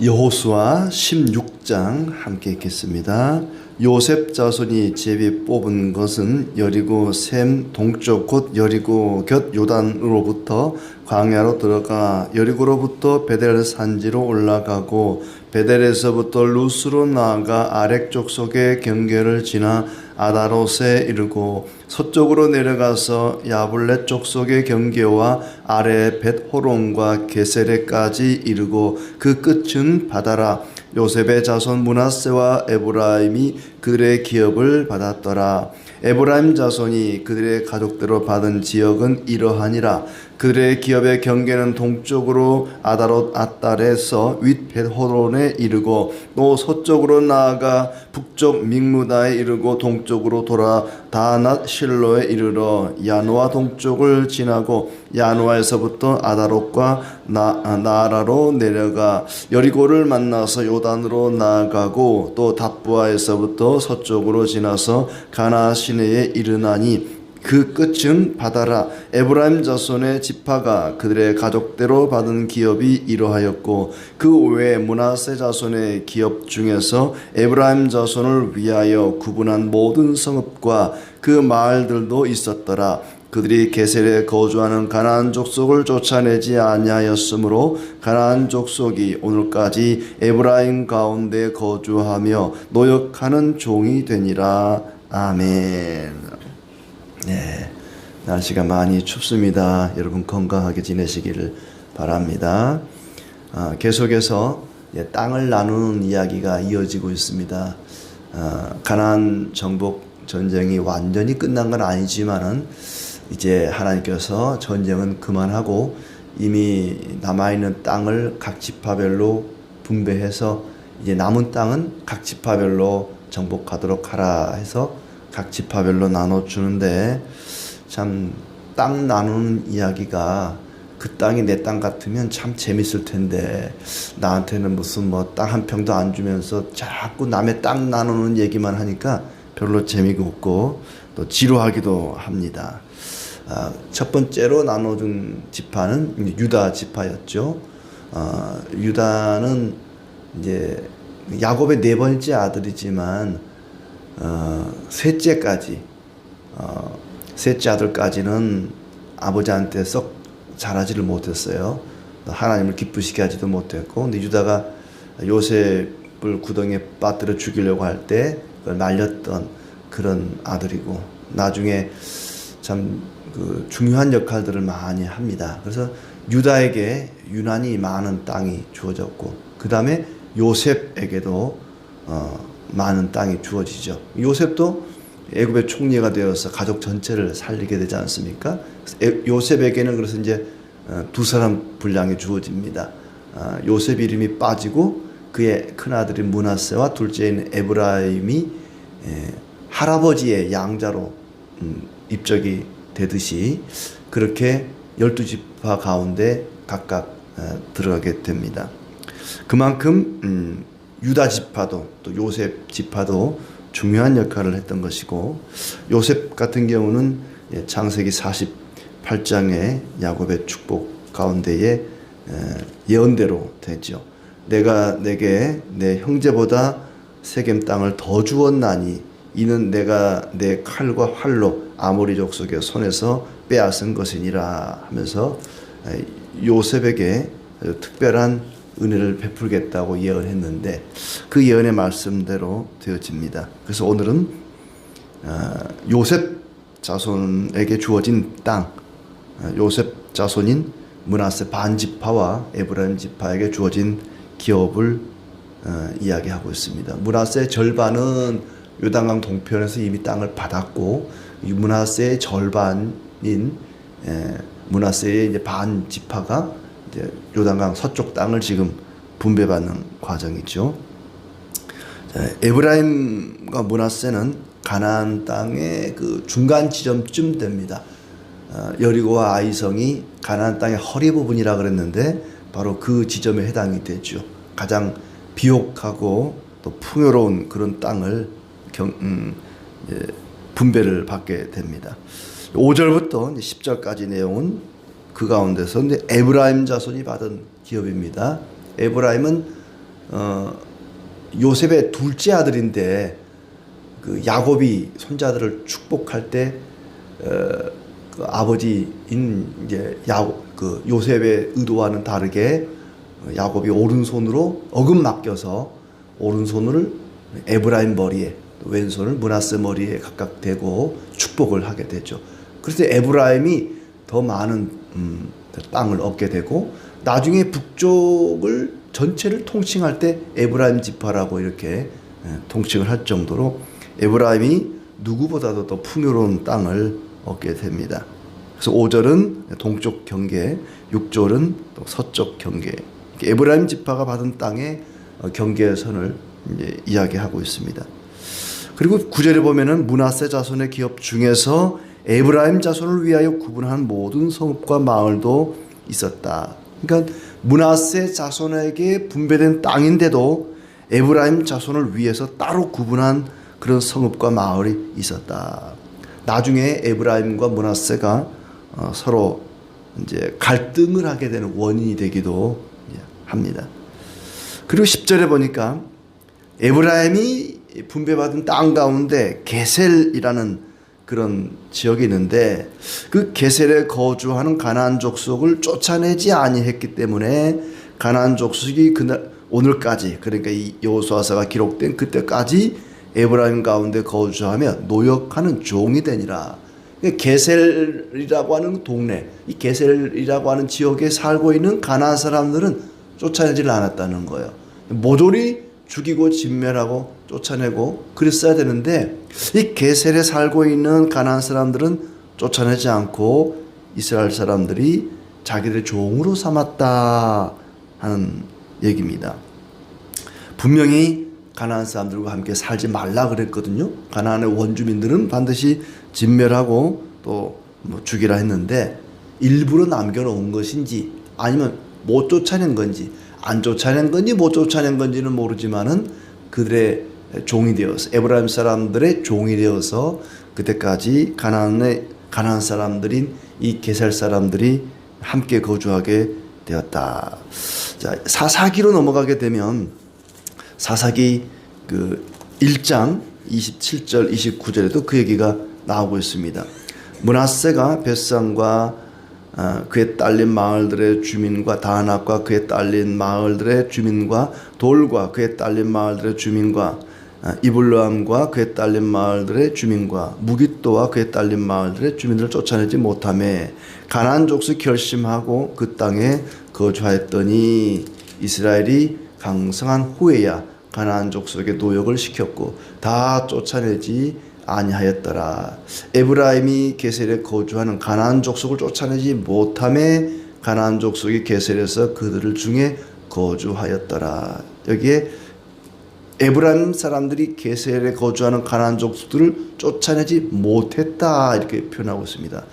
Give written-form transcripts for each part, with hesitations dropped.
여호수아 16장 함께 읽겠습니다. 요셉 자손이 제비 뽑은 것은 여리고 셈 동쪽 곧 여리고 곁 요단으로부터 광야로 들어가 여리고로부터 베델 산지로 올라가고 베델에서부터 루스로 나아가 아렉 족속의 경계를 지나 아다롯에 이르고 서쪽으로 내려가서 야블렛 족속의 경계와 아래 벳호론과 게세레까지 이르고 그 끝은 바다라. 요셉의 자손 므낫세와 에브라임이 그들의 기업을 받았더라. 에브라임 자손이 그들의 가족대로 받은 지역은 이러하니라. 그들의 기업의 경계는 동쪽으로 아다롯 앗달에서 윗 벳호론에 이르고 또 서쪽으로 나아가 북쪽 믹무다에 이르고 동쪽으로 돌아 다낫 실로에 이르러 야노아 동쪽을 지나고 야노아에서부터 아다롯과 나아라로 내려가 여리고를 만나서 요단으로 나아가고 또 답부아에서부터 서쪽으로 지나서 가나 시내에 이르나니 그 끝은 바다라. 에브라임 자손의 지파가 그들의 가족대로 받은 기업이 이러하였고 그 외에 므낫세 자손의 기업 중에서 에브라임 자손을 위하여 구분한 모든 성읍과 그 마을들도 있었더라. 그들이 게셀에 거주하는 가나안 족속을 쫓아내지 아니하였으므로 가나안 족속이 오늘까지 에브라임 가운데 거주하며 노역하는 종이 되니라. 아멘. 네, 날씨가 많이 춥습니다. 여러분 건강하게 지내시기를 바랍니다. 계속해서 땅을 나누는 이야기가 이어지고 있습니다. 가나안 정복 전쟁이 완전히 끝난 건 아니지만은 이제 하나님께서 전쟁은 그만하고 이미 남아있는 땅을 각 지파별로 분배해서 이제 남은 땅은 각 지파별로 정복하도록 하라 해서 각 지파별로 나눠주는데 참 땅 나누는 이야기가 그 땅이 내 땅 같으면 참 재밌을 텐데 나한테는 무슨 뭐 땅 한 평도 안 주면서 자꾸 남의 땅 나누는 얘기만 하니까 별로 재미가 없고 또 지루하기도 합니다. 첫 번째로 나눠준 지파는 유다 지파였죠. 유다는 이제 야곱의 네 번째 아들이지만 셋째 아들까지는 아버지한테 썩 잘하지를 못했어요. 하나님을 기쁘시게 하지도 못했고, 근데 유다가 요셉을 구덩이에 빠뜨려 죽이려고 할 때 그걸 말렸던 그런 아들이고, 나중에 참 그 중요한 역할들을 많이 합니다. 그래서 유다에게 유난히 많은 땅이 주어졌고, 그 다음에 요셉에게도 많은 땅이 주어지죠. 요셉도 애굽의 총리가 되어서 가족 전체를 살리게 되지 않습니까? 요셉에게는 그래서 이제 두 사람 분량이 주어집니다. 요셉 이름이 빠지고 그의 큰아들인 므낫세와 둘째인 에브라임이 할아버지의 양자로 입적이 되듯이 그렇게 12지파 가운데 각각 들어가게 됩니다. 그만큼 유다 지파도 또 요셉 지파도 중요한 역할을 했던 것이고, 요셉 같은 경우는 창세기 48장의 야곱의 축복 가운데에 예언대로 되죠. 내가 내게 내 형제보다 세겜 땅을 더 주었나니 이는 내가 내 칼과 활로 아모리 족속의 손에서 빼앗은 것이니라 하면서 요셉에게 특별한 은혜를 베풀겠다고 예언했는데 그 예언의 말씀대로 되어집니다. 그래서 오늘은 요셉 자손에게 주어진 땅, 요셉 자손인 므낫세 반지파와 에브라임 지파에게 주어진 기업을 이야기하고 있습니다. 므낫세의 절반은 요단강 동편에서 이미 땅을 받았고, 이 므낫세의 절반인 므낫세의 이제 반 지파가 이제 요단강 서쪽 땅을 지금 분배받는 과정이죠. 에브라임과 므낫세는 가나안 땅의 그 중간 지점쯤 됩니다. 여리고와 아이성이 가나안 땅의 허리 부분이라 그랬는데 바로 그 지점에 해당이 되죠. 가장 비옥하고 또 풍요로운 그런 땅을 분배를 받게 됩니다. 5절부터 10절까지 내용은 그 가운데서 에브라임 자손이 받은 기업입니다. 에브라임은 요셉의 둘째 아들인데 그 야곱이 손자들을 축복할 때 그 아버지인 이제 그 요셉의 의도와는 다르게 야곱이 오른손으로 어금 맡겨서 오른손을 에브라임 머리에 왼손을 므낫세 머리에 각각 대고 축복을 하게 되죠. 그래서 에브라임이 더 많은 땅을 얻게 되고 나중에 북쪽을 전체를 통칭할 때 에브라임 지파라고 이렇게 통칭을 할 정도로 에브라임이 누구보다도 더 풍요로운 땅을 얻게 됩니다. 그래서 5절은 동쪽 경계, 6절은 또 서쪽 경계. 에브라임 지파가 받은 땅의 경계선을 이제 이야기하고 있습니다. 그리고 9절에 보면은 므낫세 자손의 기업 중에서 에브라임 자손을 위하여 구분한 모든 성읍과 마을도 있었다. 그러니까 므낫세 자손에게 분배된 땅인데도 에브라임 자손을 위해서 따로 구분한 그런 성읍과 마을이 있었다. 나중에 에브라임과 므낫세가 서로 이제 갈등을 하게 되는 원인이 되기도 합니다. 그리고 10절에 보니까 에브라임이 분배받은 땅 가운데 게셀이라는 그런 지역이 있는데 그 게셀에 거주하는 가나안 족속을 쫓아내지 아니했기 때문에 가나안 족속이 그날 오늘까지, 그러니까 이 여호수아서가 기록된 그때까지 에브라임 가운데 거주하며 노역하는 종이 되니라. 게셀이라고 하는 동네, 이 게셀이라고 하는 지역에 살고 있는 가나안 사람들은 쫓아내지를 않았다는 거예요. 모조리 죽이고 진멸하고 쫓아내고 그랬어야 되는데 이 게셀에 살고 있는 가나안 사람들은 쫓아내지 않고 이스라엘 사람들이 자기들의 종으로 삼았다 하는 얘기입니다. 분명히 가나안 사람들과 함께 살지 말라 그랬거든요. 가나안의 원주민들은 반드시 진멸하고 또 뭐 죽이라 했는데 일부러 남겨놓은 것인지 아니면 못 쫓아낸 건지 안 쫓아낸 건지 못 쫓아낸 건지는 모르지만은 그들의 종이 되어서 에브라임 사람들의 종이 되어서 그때까지 가나안 사람들인 이 게셀 사람들이 함께 거주하게 되었다. 자, 사사기로 넘어가게 되면 사사기 그 1장 27절 29절에도 그 얘기가 나오고 있습니다. 므낫세가 벳산과 그에 딸린 마을들의 주민과 다낙과 그에 딸린 마을들의 주민과 돌과 그에 딸린 마을들의 주민과 이블람과 그에 딸린 마을들의 주민과 무깃도와 그에 딸린 마을들의 주민들을 쫓아내지 못하며 가나안 족속 결심하고 그 땅에 거주하였더니 이스라엘이 강성한 후에야 가나안 족속의 노역을 시켰고 다 쫓아내지 아니하였더라. 에브라임이 게셀에 거주하는 가나안 족속을 쫓아내지 못하매 가나안 족속이 게셀에서 그들을 중에 거주하였더라. 여기에 에브라임 사람들이 게셀에 거주하는 가나안 족속들을 쫓아내지 못했다 이렇게 표현하고 있습니다.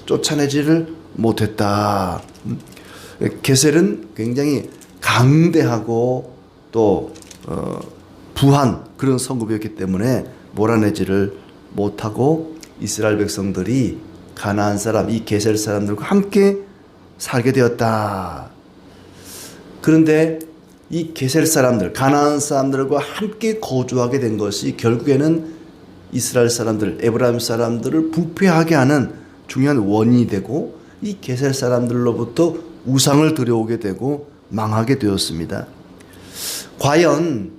쫓아내지를 못했다. 게셀은 굉장히 강대하고 또 부한 그런 성읍이었기 때문에 몰아내지를 못하고 이스라엘 백성들이 가나안 사람, 이 게셀 사람들과 함께 살게 되었다. 그런데 이 게셀 사람들, 가나안 사람들과 함께 거주하게 된 것이 결국에는 이스라엘 사람들, 에브라임 사람들을 부패하게 하는 중요한 원인이 되고 이 게셀 사람들로부터 우상을 들여오게 되고 망하게 되었습니다. 과연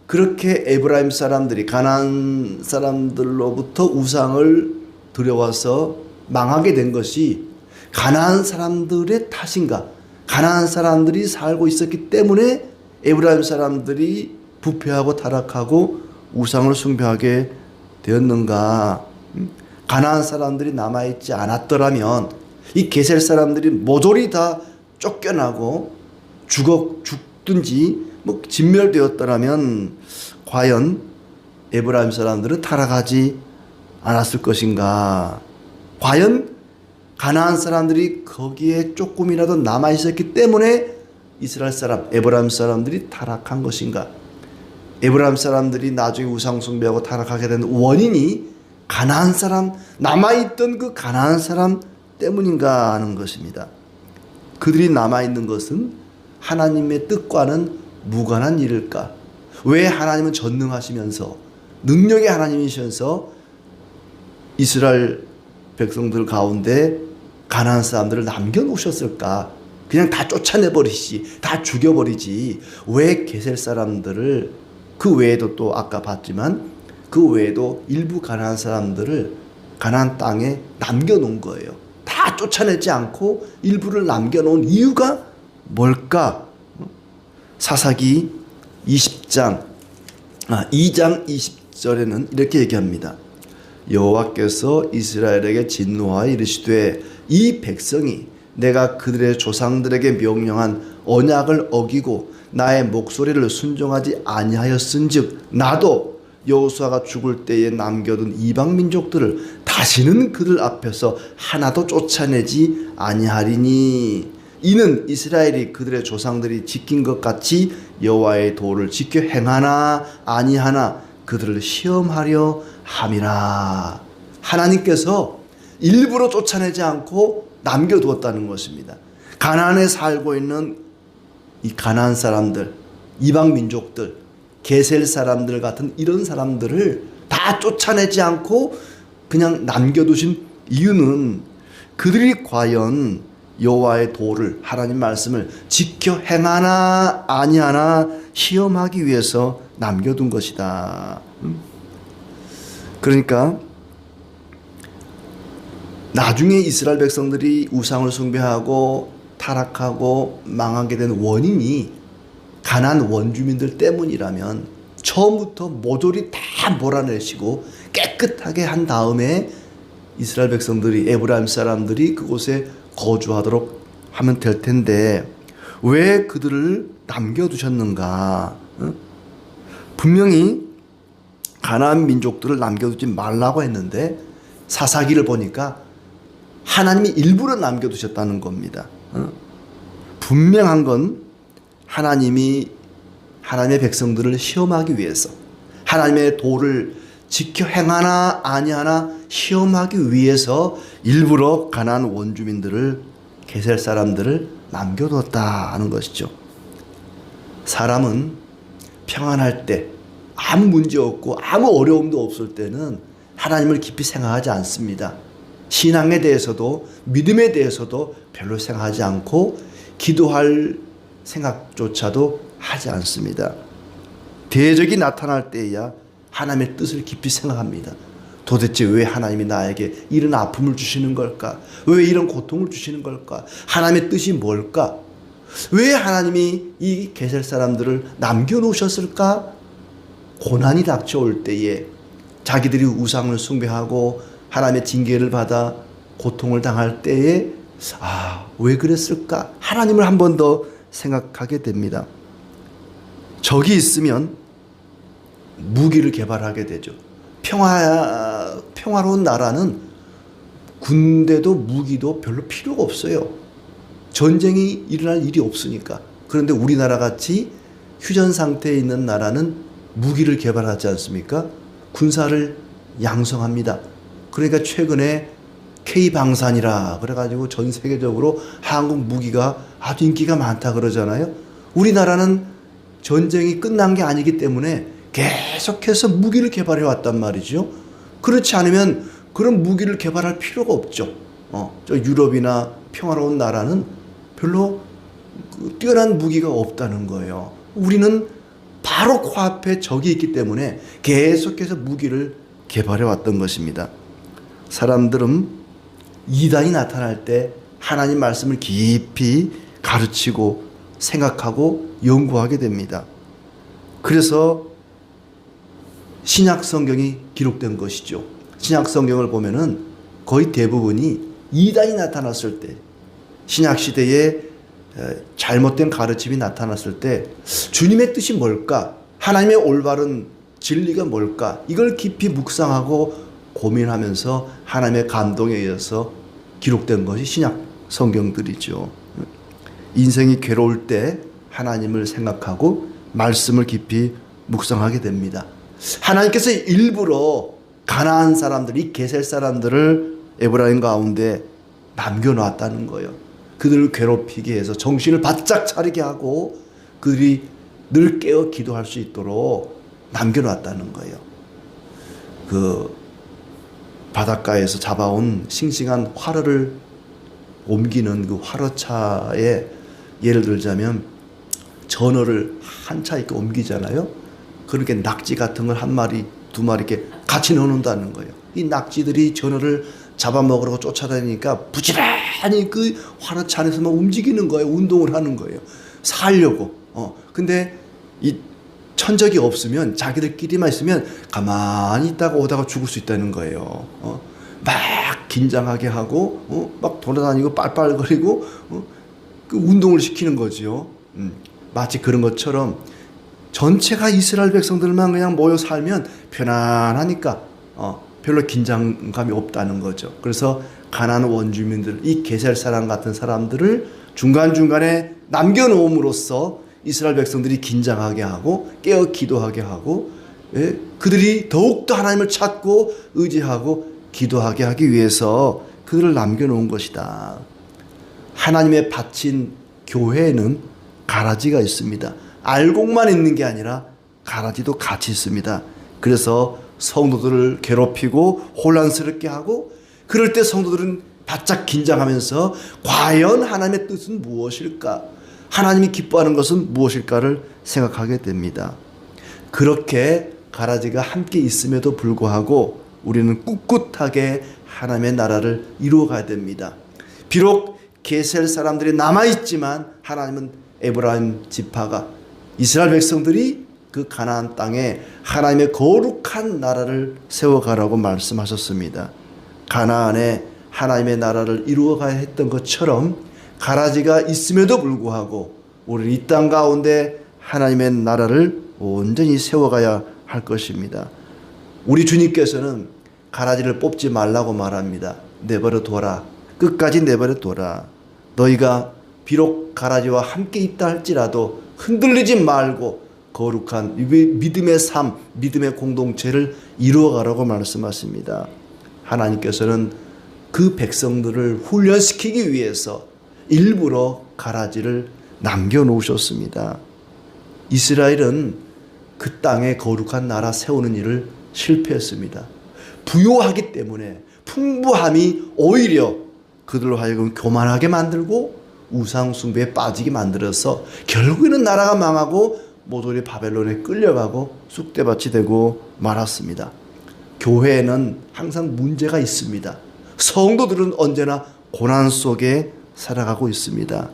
그렇게 에브라임 사람들이 가나안 사람들로부터 우상을 들여와서 망하게 된 것이 가나안 사람들의 탓인가? 가나안 사람들이 살고 있었기 때문에 에브라임 사람들이 부패하고 타락하고 우상을 숭배하게 되었는가? 가나안 사람들이 남아있지 않았더라면 이 게셀 사람들이 모조리 다 쫓겨나고 죽든지 뭐 진멸되었더라면 과연 에브라임 사람들은 타락하지 않았을 것인가? 과연 가나안 사람들이 거기에 조금이라도 남아 있었기 때문에 이스라엘 사람, 에브라임 사람들이 타락한 것인가? 에브라임 사람들이 나중에 우상 숭배하고 타락하게 된 원인이 가나안 사람, 남아 있던 그 가나안 사람 때문인가 하는 것입니다. 그들이 남아 있는 것은 하나님의 뜻과는 무관한 일일까? 왜 하나님은 전능하시면서 능력의 하나님이시면서 이스라엘 백성들 가운데 가나안 사람들을 남겨놓으셨을까? 그냥 다 쫓아내버리지, 다 죽여버리지. 왜 게셀 사람들을, 그 외에도 또 아까 봤지만 그 외에도 일부 가나안 사람들을 가나안 땅에 남겨놓은 거예요. 다 쫓아내지 않고 일부를 남겨놓은 이유가 뭘까? 사사기 2장 20절에는 이렇게 얘기합니다. 여호와께서 이스라엘에게 진노하여 이르시되 이 백성이 내가 그들의 조상들에게 명령한 언약을 어기고 나의 목소리를 순종하지 아니하였은즉 나도 여호수아가 죽을 때에 남겨둔 이방 민족들을 다시는 그들 앞에서 하나도 쫓아내지 아니하리니 이는 이스라엘이 그들의 조상들이 지킨 것 같이 여호와의 도를 지켜 행하나 아니하나 그들을 시험하려 함이라. 하나님께서 일부러 쫓아내지 않고 남겨두었다는 것입니다. 가나안에 살고 있는 이 가나안 사람들, 이방 민족들, 게셀 사람들 같은 이런 사람들을 다 쫓아내지 않고 그냥 남겨두신 이유는 그들이 과연 여호와의 도를, 하나님 말씀을 지켜 행하나 아니하나 시험하기 위해서 남겨둔 것이다. 그러니까 나중에 이스라엘 백성들이 우상을 숭배하고 타락하고 망하게 된 원인이 가나안 원주민들 때문이라면 처음부터 모조리 다 몰아내시고 깨끗하게 한 다음에 이스라엘 백성들이, 에브라임 사람들이 그곳에 거주하도록 하면 될 텐데 왜 그들을 남겨두셨는가? 분명히 가나안 민족들을 남겨두지 말라고 했는데 사사기를 보니까 하나님이 일부러 남겨두셨다는 겁니다. 분명한 건 하나님이 하나님의 백성들을 시험하기 위해서, 하나님의 도를 지켜 행하나 아니하나 시험하기 위해서 일부러 가나안 원주민들을, 게셀 사람들을 남겨뒀다 하는 것이죠. 사람은 평안할 때, 아무 문제 없고 아무 어려움도 없을 때는 하나님을 깊이 생각하지 않습니다. 신앙에 대해서도 믿음에 대해서도 별로 생각하지 않고 기도할 생각조차도 하지 않습니다. 대적이 나타날 때야 하나님의 뜻을 깊이 생각합니다. 도대체 왜 하나님이 나에게 이런 아픔을 주시는 걸까? 왜 이런 고통을 주시는 걸까? 하나님의 뜻이 뭘까? 왜 하나님이 이 게셀 사람들을 남겨놓으셨을까? 고난이 닥쳐올 때에 자기들이 우상을 숭배하고 하나님의 징계를 받아 고통을 당할 때에 왜 그랬을까? 하나님을 한 번 더 생각하게 됩니다. 적이 있으면 무기를 개발하게 되죠. 평화로운 나라는 군대도 무기도 별로 필요가 없어요. 전쟁이 일어날 일이 없으니까. 그런데 우리나라 같이 휴전 상태에 있는 나라는 무기를 개발하지 않습니까? 군사를 양성합니다. 그러니까 최근에 K방산이라 그래가지고 전 세계적으로 한국 무기가 아주 인기가 많다 그러잖아요. 우리나라는 전쟁이 끝난 게 아니기 때문에 계속해서 무기를 개발해 왔단 말이죠. 그렇지 않으면 그런 무기를 개발할 필요가 없죠. 저 유럽이나 평화로운 나라는 별로 뛰어난 무기가 없다는 거예요. 우리는 바로 코앞에 적이 있기 때문에 계속해서 무기를 개발해 왔던 것입니다. 사람들은 이단이 나타날 때 하나님 말씀을 깊이 가르치고 생각하고 연구하게 됩니다. 그래서 신약 성경이 기록된 것이죠. 신약 성경을 보면은 거의 대부분이 이단이 나타났을 때, 신약 시대에 잘못된 가르침이 나타났을 때 주님의 뜻이 뭘까? 하나님의 올바른 진리가 뭘까? 이걸 깊이 묵상하고 고민하면서 하나님의 감동에 의해서 기록된 것이 신약 성경들이죠. 인생이 괴로울 때 하나님을 생각하고 말씀을 깊이 묵상하게 됩니다. 하나님께서 일부러 가나안 사람들, 이 게셀 사람들을 에브라임 가운데 남겨놨다는 거예요. 그들을 괴롭히게 해서 정신을 바짝 차리게 하고 그들이 늘 깨어 기도할 수 있도록 남겨놨다는 거예요. 그 바닷가에서 잡아온 싱싱한 화로를 옮기는 그 화로차에 예를 들자면 전어를 한 차 이렇게 옮기잖아요. 그렇게 낙지 같은 걸 한 마리, 두 마리 이렇게 같이 넣어놓는다는 거예요. 이 낙지들이 전어를 잡아먹으려고 쫓아다니니까 부지런히 그 화로차 안에서만 움직이는 거예요. 운동을 하는 거예요. 살려고. 근데 이 천적이 없으면 자기들끼리만 있으면 가만히 있다가 오다가 죽을 수 있다는 거예요. 막 긴장하게 하고 막 돌아다니고 빨빨거리고 그 운동을 시키는 거지요. 마치 그런 것처럼 전체가 이스라엘 백성들만 그냥 모여 살면 편안하니까 별로 긴장감이 없다는 거죠. 그래서 가나안 원주민들, 이 게셀 사람 같은 사람들을 중간중간에 남겨놓음으로써 이스라엘 백성들이 긴장하게 하고 깨어 기도하게 하고 그들이 더욱더 하나님을 찾고 의지하고 기도하게 하기 위해서 그들을 남겨놓은 것이다. 하나님의 바친 교회에는 가라지가 있습니다. 알곡만 있는 게 아니라 가라지도 같이 있습니다. 그래서 성도들을 괴롭히고 혼란스럽게 하고 그럴 때 성도들은 바짝 긴장하면서 과연 하나님의 뜻은 무엇일까? 하나님이 기뻐하는 것은 무엇일까를 생각하게 됩니다. 그렇게 가라지가 함께 있음에도 불구하고 우리는 꿋꿋하게 하나님의 나라를 이루어가야 됩니다. 비록 게셀 사람들이 남아있지만 하나님은 에브라임 지파가 이스라엘 백성들이 그 가나안 땅에 하나님의 거룩한 나라를 세워가라고 말씀하셨습니다. 가나안에 하나님의 나라를 이루어가야 했던 것처럼 가라지가 있음에도 불구하고 우리는 이 땅 가운데 하나님의 나라를 온전히 세워가야 할 것입니다. 우리 주님께서는 가라지를 뽑지 말라고 말합니다. 내버려 둬라. 끝까지 내버려 둬라. 너희가 비록 가라지와 함께 있다 할지라도 흔들리지 말고 거룩한 믿음의 삶, 믿음의 공동체를 이루어가라고 말씀하십니다. 하나님께서는 그 백성들을 훈련시키기 위해서 일부러 가라지를 남겨놓으셨습니다. 이스라엘은 그 땅에 거룩한 나라 세우는 일을 실패했습니다. 부요하기 때문에 풍부함이 오히려 그들로 하여금 교만하게 만들고 우상 숭배에 빠지게 만들어서 결국에는 나라가 망하고 모조리 바벨론에 끌려가고 쑥대밭이 되고 말았습니다. 교회에는 항상 문제가 있습니다. 성도들은 언제나 고난 속에 살아가고 있습니다.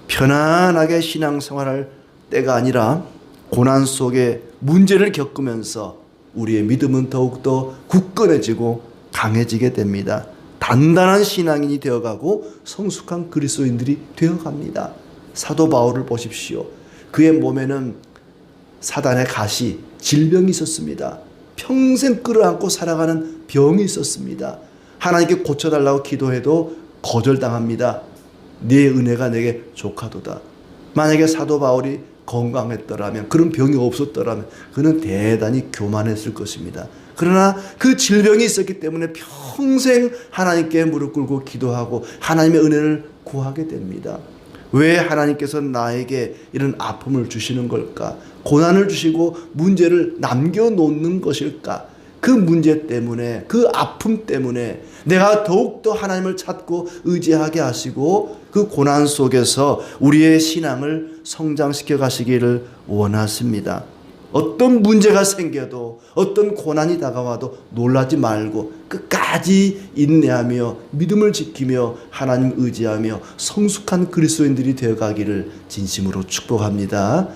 편안하게 신앙생활할 때가 아니라 고난 속에 문제를 겪으면서 우리의 믿음은 더욱더 굳건해지고 강해지게 됩니다. 단단한 신앙인이 되어가고 성숙한 그리스도인들이 되어갑니다. 사도 바울을 보십시오. 그의 몸에는 사단의 가시, 질병이 있었습니다. 평생 끌어안고 살아가는 병이 있었습니다. 하나님께 고쳐달라고 기도해도 거절당합니다. 네 은혜가 내게 족하도다. 만약에 사도 바울이 건강했더라면, 그런 병이 없었더라면 그는 대단히 교만했을 것입니다. 그러나 그 질병이 있었기 때문에 평생 하나님께 무릎 꿇고 기도하고 하나님의 은혜를 구하게 됩니다. 왜 하나님께서 나에게 이런 아픔을 주시는 걸까? 고난을 주시고 문제를 남겨놓는 것일까? 그 문제 때문에, 그 아픔 때문에 내가 더욱더 하나님을 찾고 의지하게 하시고 그 고난 속에서 우리의 신앙을 성장시켜 가시기를 원하십니다. 어떤 문제가 생겨도, 어떤 고난이 다가와도 놀라지 말고 끝까지 인내하며 믿음을 지키며 하나님 의지하며 성숙한 그리스도인들이 되어가기를 진심으로 축복합니다.